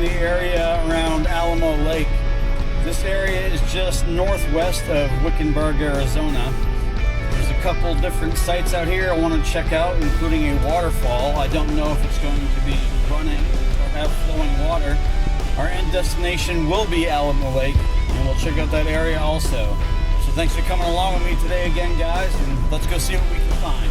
the area around Alamo Lake. This area is just northwest of Wickenburg, Arizona. There's a couple different sites out here I want to check out, including a waterfall. I don't know if it's going to be running or have flowing water. Our end destination will be Alamo Lake, and we'll check out that area also. So thanks for coming along with me today again, guys, and let's go see what we can find.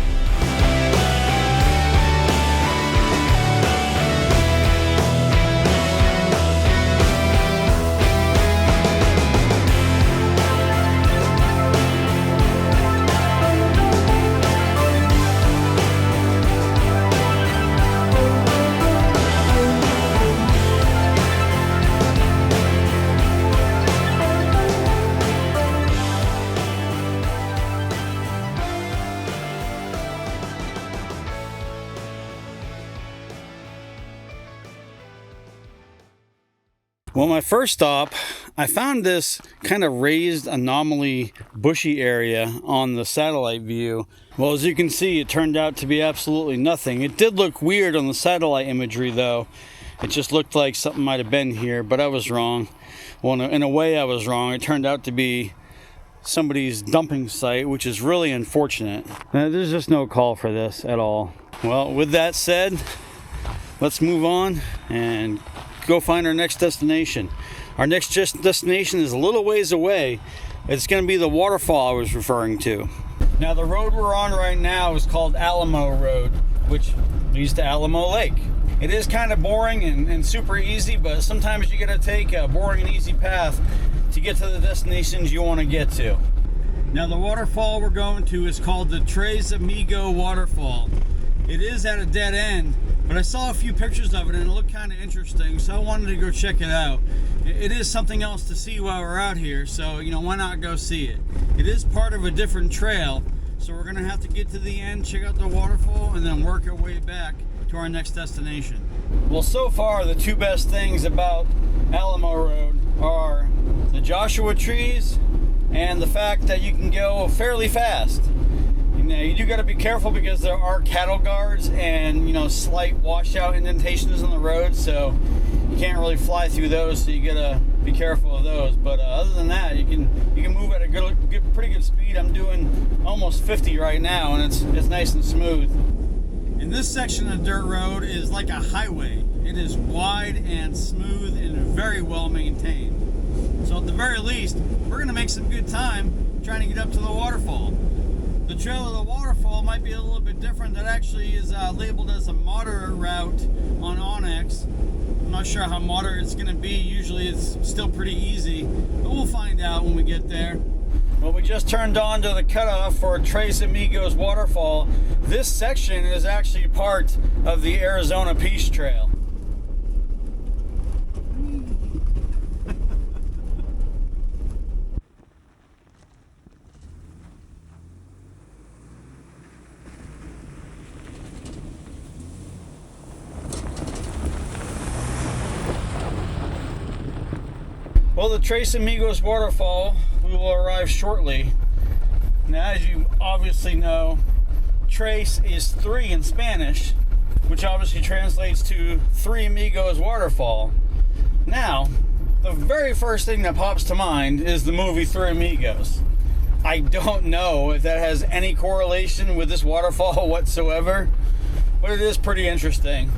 Well, my first stop, I found this kind of raised anomaly bushy area on the satellite view. Well, as you can see, it turned out to be absolutely nothing. It did look weird on the satellite imagery though. It just looked like something might have been here, but I was wrong. Well, in a way I was wrong. It turned out to be somebody's dumping site, which is really unfortunate. There's just no call for this at all. Well, with that said, let's move on and go find our next destination. Our next destination is a little ways away. It's going to be the waterfall I was referring to. Now, the road we're on right now is called Alamo Road, which leads to Alamo Lake. It is kind of boring and super easy, but sometimes you got to take a boring and easy path to get to the destinations you want to get to. Now, the waterfall we're going to is called the Tre Amigos waterfall. It is at a dead end, but I saw a few pictures of it and it looked kind of interesting, so I wanted to go check it out. It is something else to see while we're out here, so why not go see it? It is part of a different trail, so we're gonna have to get to the end, check out the waterfall, and then work our way back to our next destination. Well, so far the two best things about Alamo Road are the Joshua trees and the fact that you can go fairly fast. Now, you do got to be careful because there are cattle guards and slight washout indentations on the road, so you can't really fly through those, so you gotta be careful of those. But other than that, you can move at a pretty good speed. I'm doing almost 50 right now, and it's nice and smooth. And this section of dirt road is like a highway. It is wide and smooth and very well maintained. So at the very least, we're gonna make some good time trying to get up to the waterfall. The trail of the waterfall might be a little bit different. That actually is labeled as a moderate route on OnX. I'm not sure how moderate it's going to be. Usually it's still pretty easy, but we'll find out when we get there. Well, we just turned on to the cutoff for Tre Amigos waterfall. This section is actually part of the Arizona Peace Trail. Well, the Tre Amigos waterfall, we will arrive shortly. Now, as you obviously know, Tres is 3 in Spanish, which obviously translates to Tre Amigos waterfall. Now, the very first thing that pops to mind is the movie Tre Amigos. I don't know if that has any correlation with this waterfall whatsoever, but it is pretty interesting.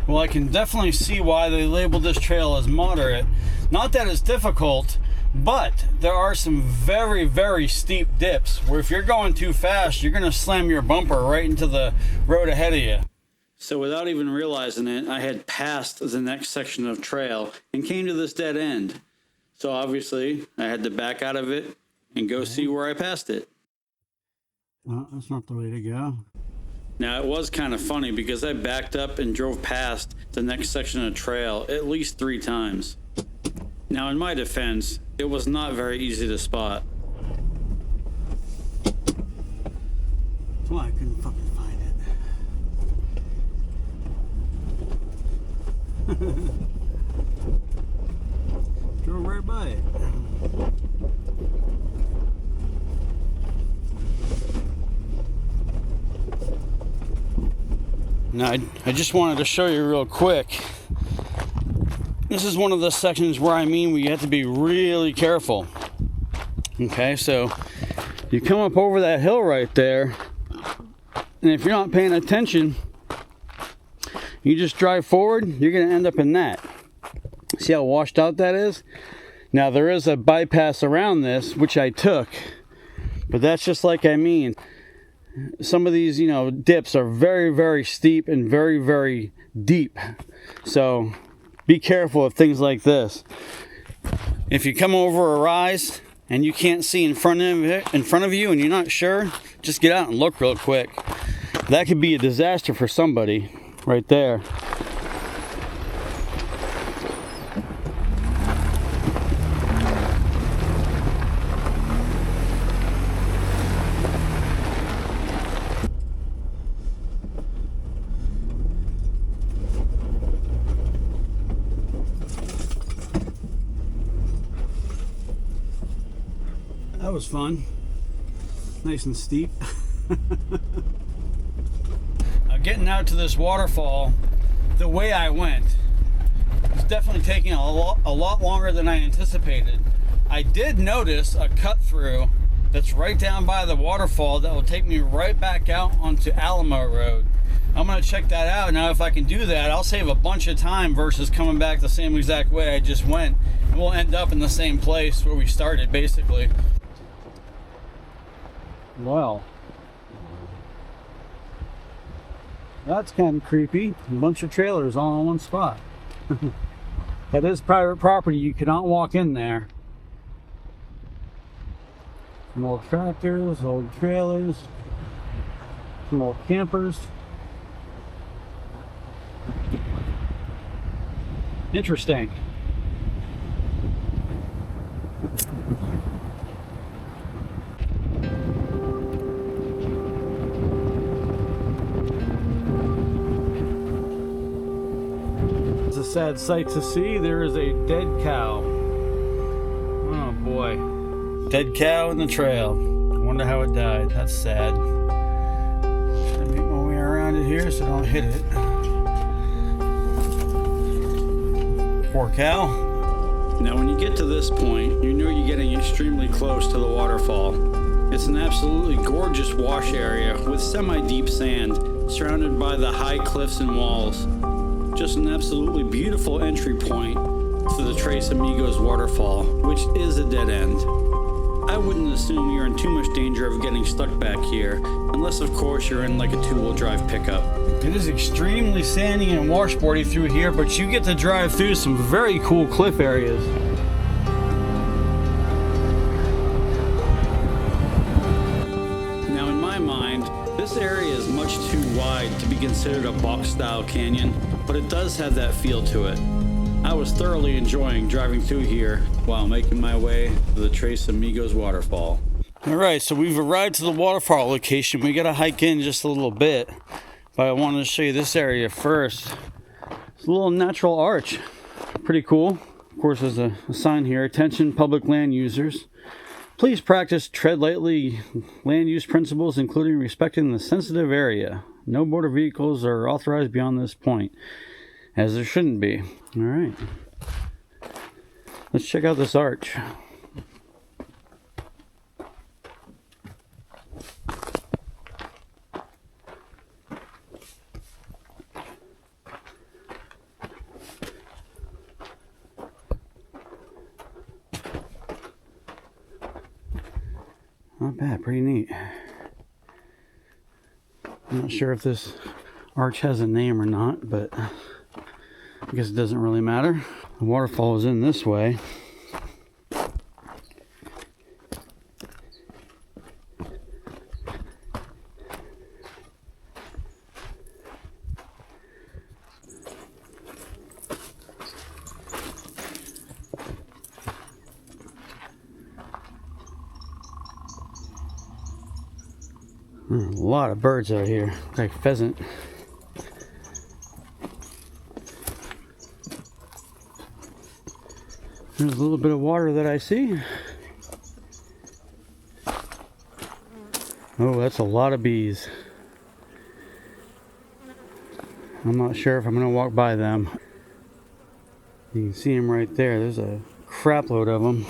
Well, I can definitely see why they labeled this trail as moderate. Not that it's difficult, but there are some very, very steep dips where if you're going too fast, you're going to slam your bumper right into the road ahead of you. So without even realizing it, I had passed the next section of trail and came to this dead end. So obviously, I had to back out of it and go see where I passed it. Well, that's not the way to go. Now, it was kind of funny because I backed up and drove past the next section of trail at least 3 times. Now, in my defense, it was not very easy to spot. That's why I couldn't fucking find it. Drove right by it. Now, I just wanted to show you real quick. This is one of the sections where we have to be really careful. Okay, so you come up over that hill right there, and if you're not paying attention, you just drive forward, you're going to end up in that. See how washed out that is? Now, there is a bypass around this, which I took, but that's just like some of these, dips are very, very steep and very, very deep. So be careful of things like this. If you come over a rise and you can't see in front of you and you're not sure, just get out and look real quick. That could be a disaster for somebody right there. That was fun. Nice and steep. Now, getting out to this waterfall, the way I went, it's definitely taking a lot longer than I anticipated. I did notice a cut through that's right down by the waterfall that will take me right back out onto Alamo Road. I'm gonna check that out. Now, if I can do that, I'll save a bunch of time versus coming back the same exact way I just went. And we'll end up in the same place where we started, basically. Well, that's kind of creepy. A bunch of trailers all in one spot. That is private property. You cannot walk in there. Some old tractors, old trailers, some old campers. Interesting. It's a sad sight to see. There is a dead cow. Oh boy. Dead cow in the trail. I wonder how it died. That's sad. Try to make my way around it here so I don't hit it. Poor cow. Now, when you get to this point, you know you're getting extremely close to the waterfall. It's an absolutely gorgeous wash area with semi-deep sand surrounded by the high cliffs and walls. Just an absolutely beautiful entry point to the Tre Amigos waterfall, which is a dead end. I wouldn't assume you're in too much danger of getting stuck back here, unless of course you're in like a 2-wheel drive pickup. It is extremely sandy and washboardy through here, but you get to drive through some very cool cliff areas. Now, in my mind, this area is much too wide to be considered a box-style canyon, but it does have that feel to it. I was thoroughly enjoying driving through here while making my way to the Tre Amigos waterfall. Alright, so we've arrived to the waterfall location. We gotta hike in just a little bit, but I wanted to show you this area first. It's a little natural arch. Pretty cool. Of course, there's a sign here, attention public land users. Please practice tread lightly land use principles, including respecting the sensitive area. No motor vehicles are authorized beyond this point, as there shouldn't be. All right, let's check out this arch. Not bad, pretty neat. I'm not sure if this arch has a name or not, but I guess it doesn't really matter. The waterfall is in this way. There's a lot of birds out here, like pheasant. There's a little bit of water that I see. Oh, that's a lot of bees. I'm not sure if I'm going to walk by them. You can see them right there. There's a crap load of them.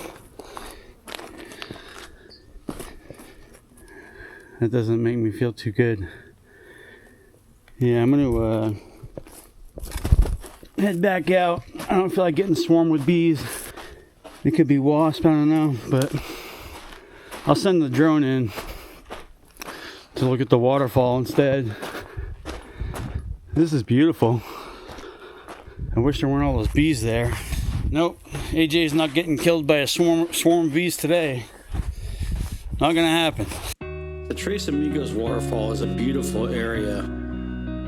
That doesn't make me feel too good. Yeah, I'm going to head back out. I don't feel like getting swarmed with bees. It could be wasps, I don't know, but I'll send the drone in to look at the waterfall instead. This is beautiful. I wish there weren't all those bees there. Nope, AJ's not getting killed by a swarm of bees today. Not gonna happen. The Tre Amigos waterfall is a beautiful area.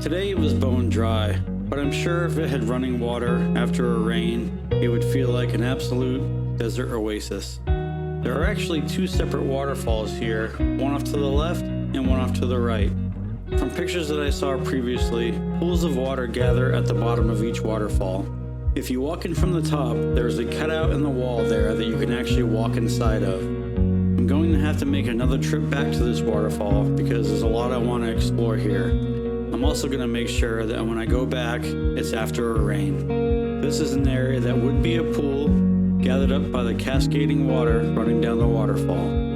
Today it was bone dry, but I'm sure if it had running water after a rain, it would feel like an absolute desert oasis. There are actually two separate waterfalls here, one off to the left and one off to the right. From pictures that I saw previously, pools of water gather at the bottom of each waterfall. If you walk in from the top, there's a cutout in the wall there that you can actually walk inside of. I'm going to have to make another trip back to this waterfall because there's a lot I want to explore here. I'm also going to make sure that when I go back, it's after a rain. This is an area that would be a pool, gathered up by the cascading water running down the waterfall.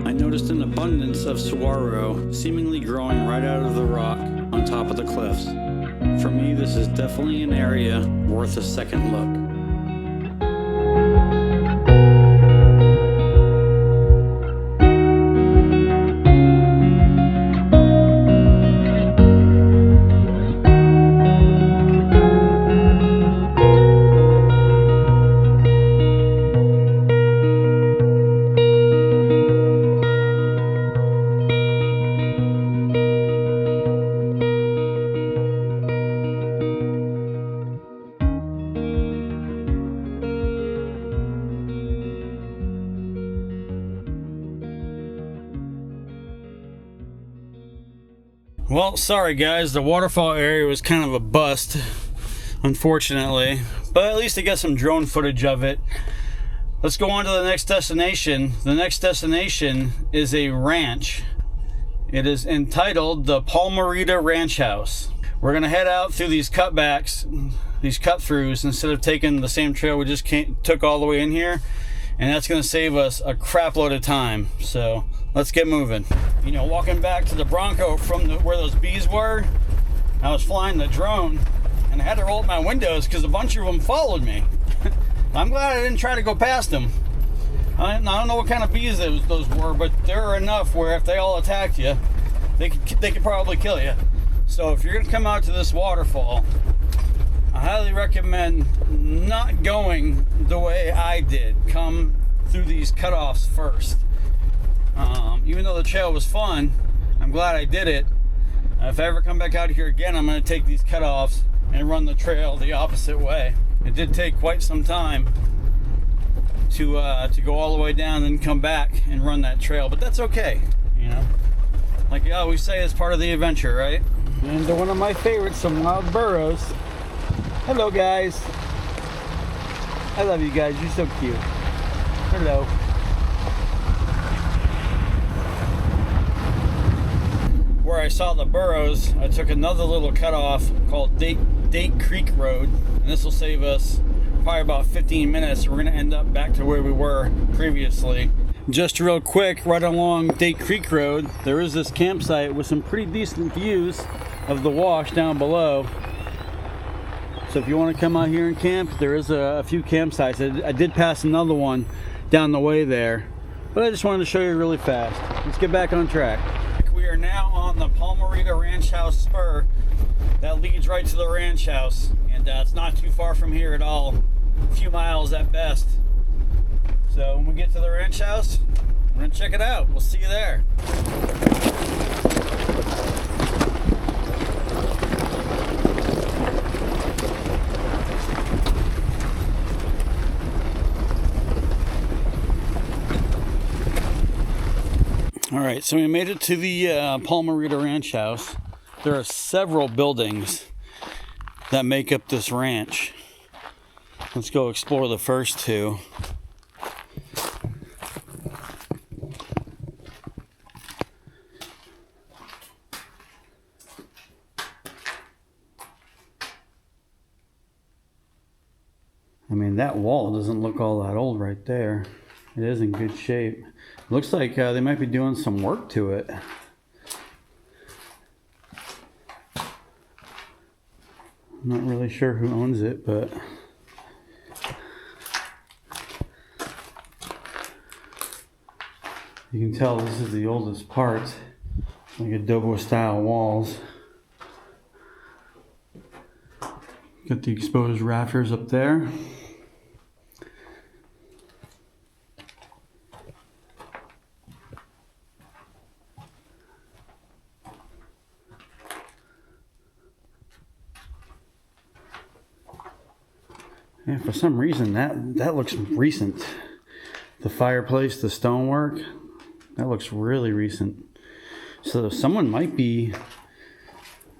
I noticed an abundance of saguaro seemingly growing right out of the rock on top of the cliffs. For me, this is definitely an area worth a second look. Well, sorry guys, the waterfall area was kind of a bust, unfortunately, but at least I got some drone footage of it. Let's go on to the next destination. The next destination is a ranch. It is entitled the Palmerita Ranch House. We're gonna head out through these cutbacks, these cut-throughs, instead of taking the same trail we just took all the way in here, and that's gonna save us a crap load of time. So let's get moving. You know, walking back to the Bronco from where those bees were, I was flying the drone and I had to roll up my windows because a bunch of them followed me. I'm glad I didn't try to go past them. I don't know what kind of bees those were, but there are enough where if they all attacked you, they could probably kill you. So if you're gonna come out to this waterfall, I highly recommend not going the way I did. Come through these cutoffs first. Even though the trail was fun, I'm glad I did it. If I ever come back out here again, I'm going to take these cutoffs and run the trail the opposite way. It did take quite some time to go all the way down and come back and run that trail, but that's okay, you know. Like I always say, it's part of the adventure, right? And one of my favorites, some wild burros. Hello, guys. I love you guys. You're so cute. Hello. Where I saw the burros, I took another little cutoff called Date Creek Road, and this will save us probably about 15 minutes. We're going to end up back to where we were previously. Just real quick, right along Date Creek Road, there is this campsite with some pretty decent views of the wash down below. So if you want to come out here and camp, there is a few campsites. I did pass another one down the way there, but I just wanted to show you really fast. Let's get back on track. We are now on the Palmerita Ranch House spur that leads right to the ranch house, and it's not too far from here at all, a few miles at best. So when we get to the ranch house, we're gonna check it out. We'll see you there. All right, so we made it to the Palmerita Ranch house. There are several buildings that make up this ranch. Let's go explore the first two. I mean, that wall doesn't look all that old right there. It is in good shape. Looks like they might be doing some work to it. I'm not really sure who owns it, but you can tell this is the oldest part, like adobe style walls. Got the exposed rafters up there. And for some reason that looks recent. The fireplace, the stonework, that looks really recent. So someone might be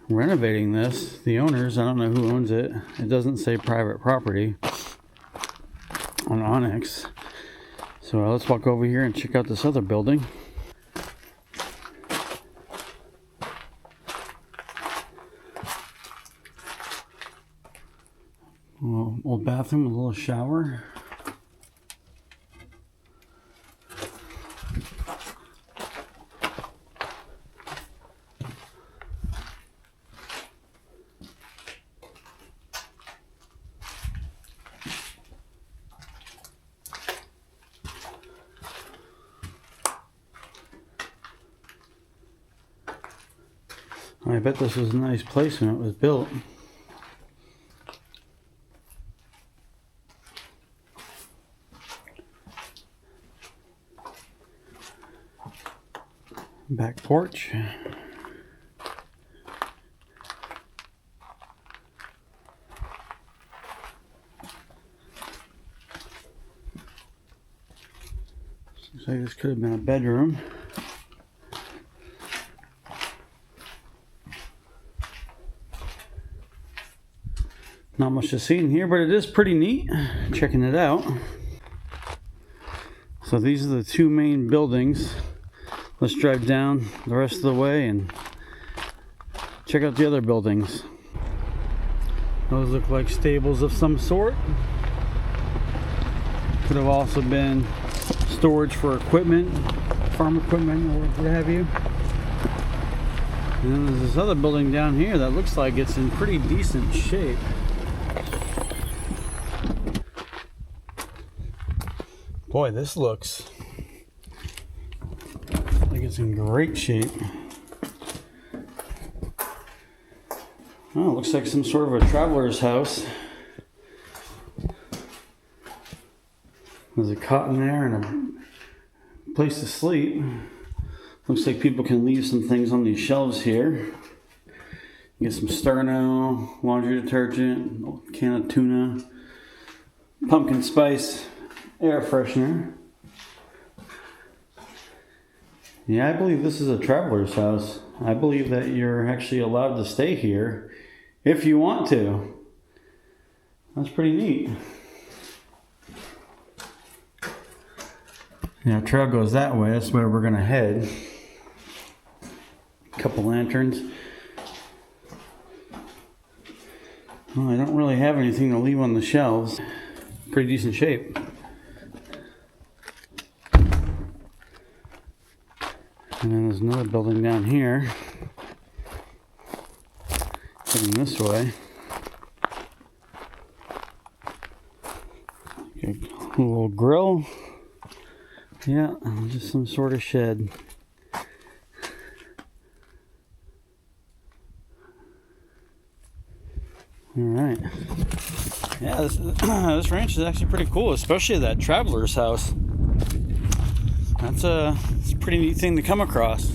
renovating this. The owners, I don't know who owns it. It doesn't say private property on OnX. So let's walk over here and check out this other building. Old bathroom with a little shower. I bet this was a nice place when it was built. Back porch. Looks like this could have been a bedroom. Not much to see in here, but it is pretty neat. Checking it out. So these are the two main buildings. Let's drive down the rest of the way and check out the other buildings. Those look like stables of some sort. Could have also been storage for equipment, farm equipment or what have you. And then there's this other building down here that looks like it's in pretty decent shape. Boy, this looks like it's in great shape. Oh, it looks like some sort of a traveler's house. There's a cot in there and a place to sleep. Looks like people can leave some things on these shelves here. You get some sterno, laundry detergent, a can of tuna, pumpkin spice, air freshener. Yeah, I believe this is a traveler's house. I believe that you're actually allowed to stay here if you want to. That's pretty neat. Yeah, trail goes that way. That's where we're gonna head. Couple lanterns. Well, I don't really have anything to leave on the shelves. Pretty decent shape. And then there's another building down here. Heading this way. A little grill. Yeah, just some sort of shed. Alright. Yeah, this ranch is actually pretty cool, especially that traveler's house. It's a pretty neat thing to come across.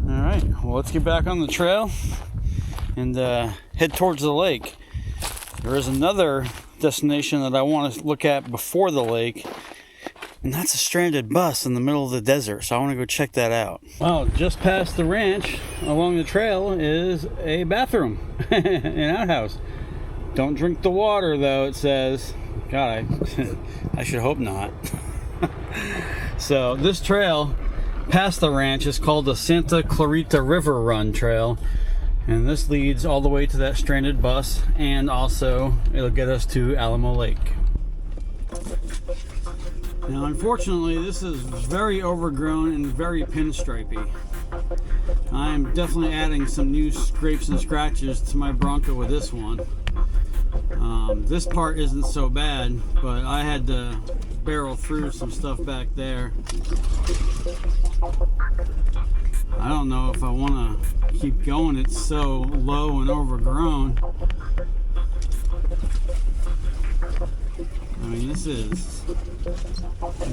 Alright, well, let's get back on the trail and head towards the lake. There is another destination that I want to look at before the lake, And that's a stranded bus in the middle of the desert, so I want to go check that out. Well, just past the ranch along the trail is a bathroom, an outhouse. Don't drink the water though, it says. God, I should hope not. So this trail past the ranch is called the Santa Clarita River Run Trail. And this leads all the way to that stranded bus, and also it'll get us to Alamo Lake. Now, unfortunately, this is very overgrown and very pinstripey. I'm definitely adding some new scrapes and scratches to my Bronco with this one. This part isn't so bad, but I had to barrel through some stuff back there. I don't know if I want to keep going. It's so low and overgrown. I mean, this is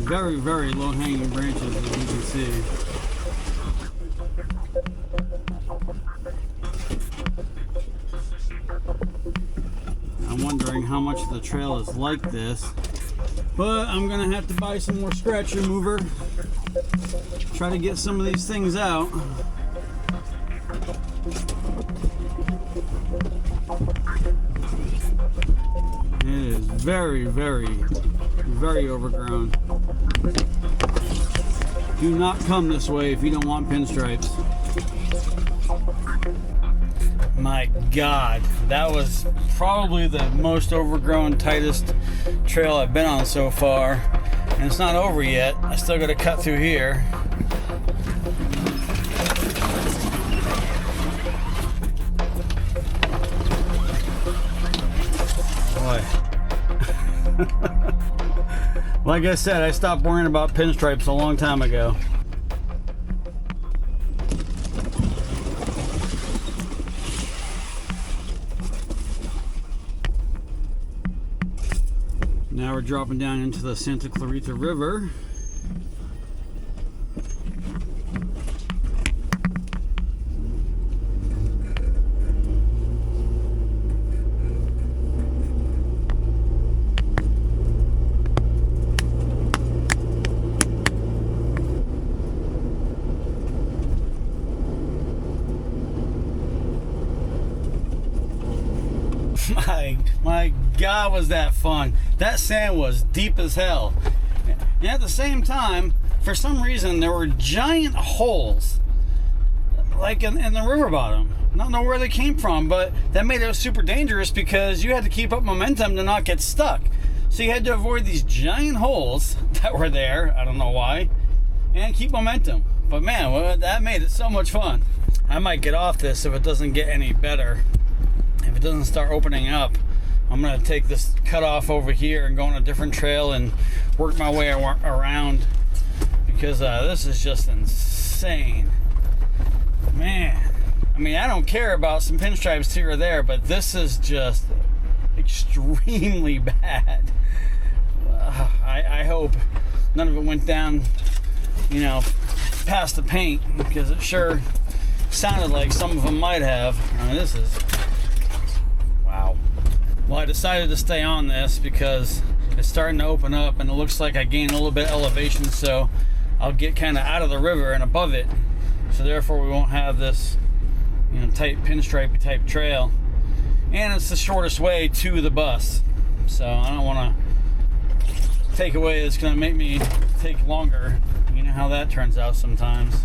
very, very low-hanging branches, as you can see. I'm wondering how much of the trail is like this, but I'm gonna have to buy some more scratch remover. Try to get some of these things out. It is very, very, very overgrown. Do not come this way if you don't want pinstripes. My God, that was probably the most overgrown, tightest trail I've been on so far. And it's not over yet. I still got to cut through here. Boy. Like I said, I stopped worrying about pinstripes a long time ago. Now we're dropping down into the Santa Clarita River. My God, was that fun. That sand was deep as hell. And at the same time, for some reason, there were giant holes like in the river bottom. I don't know where they came from, but that made it super dangerous because you had to keep up momentum to not get stuck. So you had to avoid these giant holes that were there, I don't know why, and keep momentum. But man, well, that made it so much fun. I might get off this if it doesn't get any better. If it doesn't start opening up, I'm going to take this cut off over here and go on a different trail and work my way around, because this is just insane. Man, I mean, I don't care about some pinstripes here or there, but this is just extremely bad. I hope none of it went down, you know, past the paint, because it sure sounded like some of them might have. I mean, this is... wow. Well, I decided to stay on this because it's starting to open up and it looks like I gained a little bit of elevation, so I'll get kind of out of the river and above it, so therefore we won't have this, you know, tight pinstripey type trail, and it's the shortest way to the bus, so I don't want to take away that's going to make me take longer. You know how that turns out sometimes.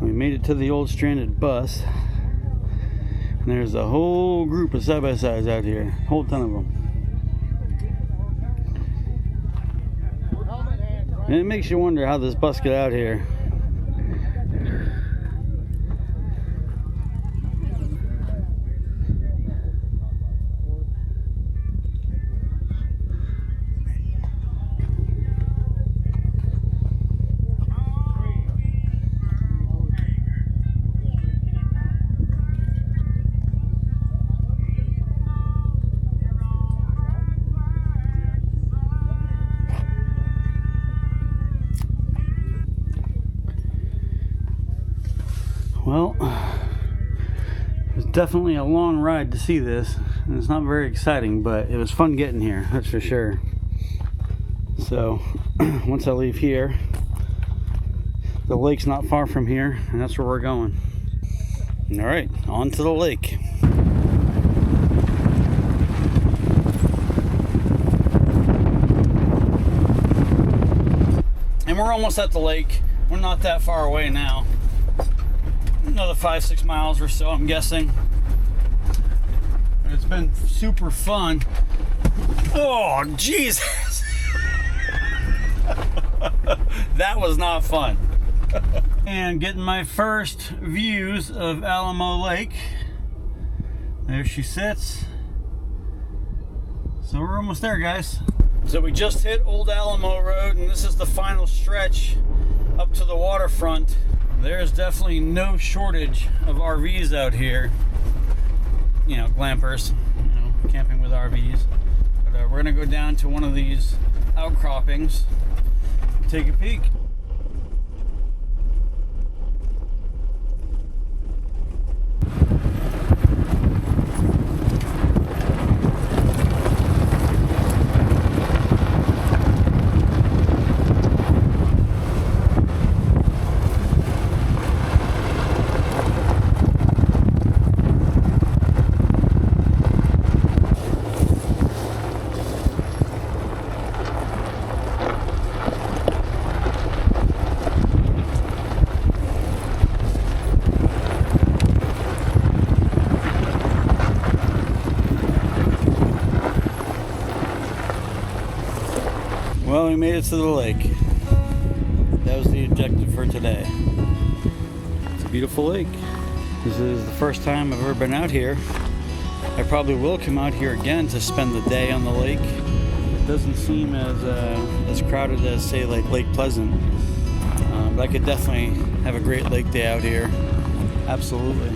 We made it to the old stranded bus, and there's a whole group of side-by-sides out here, a whole ton of them. And it makes you wonder how this bus got out here. Definitely a long ride to see this, and it's not very exciting, but it was fun getting here, that's for sure. So once I leave here, the lake's not far from here, and that's where we're going. All right, on to the lake. And we're almost at the lake. We're not that far away now. Another 5-6 miles or so, I'm guessing. It's been super fun. Oh, Jesus! That was not fun. And getting my first views of Alamo Lake. There she sits. So we're almost there, guys. So we just hit Old Alamo Road, and this is the final stretch up to the waterfront. There's definitely no shortage of RVs out here. You know, glampers, you know, camping with RVs. But we're gonna go down to one of these outcroppings and take a peek. Well, we made it to the lake. That was the objective for today. It's a beautiful lake. This is the first time I've ever been out here. I probably will come out here again to spend the day on the lake. It doesn't seem as crowded as, say, like Lake Pleasant. But I could definitely have a great lake day out here. Absolutely.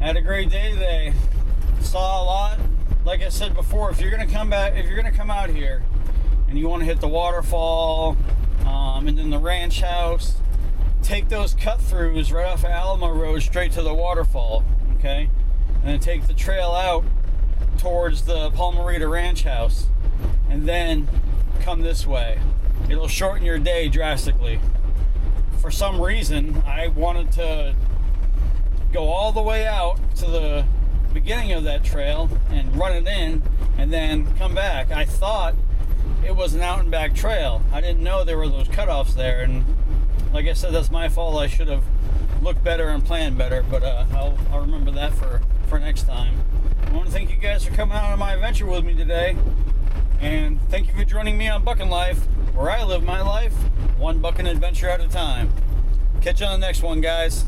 Had a great day today. Saw a lot. Like I said before, if you're gonna come out here and you want to hit the waterfall and then the ranch house, take those cut throughs right off of Alamo Road straight to the waterfall, okay? And then take the trail out towards the Palmerita Ranch house and then come this way. It'll shorten your day drastically. For some reason, I wanted to go all the way out to the beginning of that trail and run it in and then come back. I thought it was an out and back trail. I didn't know there were those cutoffs there, and like I said, that's my fault. I should have looked better and planned better, but I'll remember that for next time. I want to thank you guys for coming out on my adventure with me today, and thank you for joining me on Bucking Life, where I live my life one bucking adventure at a time. Catch you on the next one, guys.